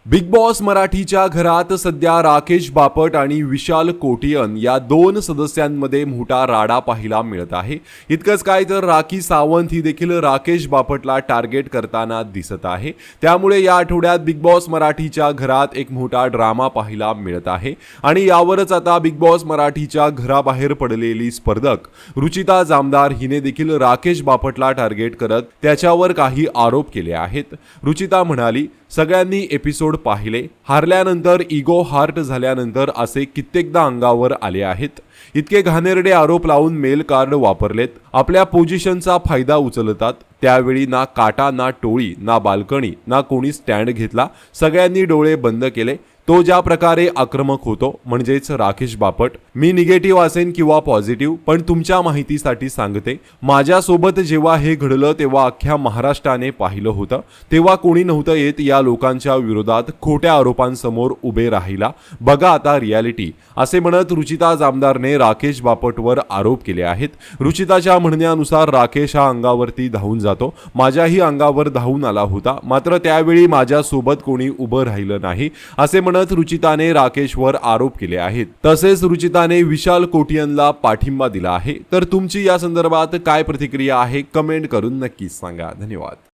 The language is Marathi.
बिग बॉस मराठीच्या घरात सध्या राकेश बापट आणि विशाल कोटियन या दोन सदस्यांमध्ये मोठा राडा पाहायला मिळत आहे। इतकंच काय तर राखी सावंत ही देखील राकेश बापटला टार्गेट करताना दिसत आहे। त्यामुळे या आठवड्यात बिग बॉस मराठीच्या घरात एक मोठा ड्रामा पाहायला मिळत आहे आणि यावरच आता बिग बॉस मराठीच्या घराबाहेर पडलेली स्पर्धक रुचिता जामदार हिने देखील राकेश बापटला टार्गेट करत त्याच्यावर काही आरोप केले आहेत। रुचिता म्हणाली, सगळ्यांनी एपिसोड पाहिले, हारल्यानंतर इगो हार्ट झाल्यानंतर असे कित्येकदा अंगावर आले आहेत। इतके घाणेरडे आरोप लावून मेल कार्ड वापरलेत, आपल्या पोझिशनचा फायदा उचलतात। त्यावेळी ना काटा ना टोळी ना बाल्कनी ना कोणी स्टँड घेतला, सगळ्यांनी डोळे बंद केले। तो ज्या प्रकारे आक्रमक होतो म्हणजेच राकेश बापट, मी निगेटिव्ह असेन किंवा पॉझिटिव्ह, पण तुमच्या माहितीसाठी सांगते, माझ्यासोबत जेव्हा हे घडलं तेव्हा अख्ख्या महाराष्ट्राने पाहिलं होतं। तेव्हा कोणी नव्हतं येत या लोकांच्या विरोधात खोट्या आरोपांसमोर उभे राहिला, बघा आता रियालिटी, असे म्हणत रुचिता जामदारने राकेश बापटवर आरोप केले आहेत। रुचिताच्या म्हणण्यानुसार राकेश हा अंगावरती धावून जातो, माझ्याही अंगावर धावून आला होता, मात्र त्यावेळी माझ्यासोबत कोणी उभं राहिलं नाही, असे रुचिताने राकेशवर आरोप केले आहेत। तसेच रुचिताने विशाल कोटियनला पाठिंबा दिला आहे। तर तुमची या संदर्भात काय प्रतिक्रिया आहे, कमेंट करून नक्कीच सांगा। धन्यवाद।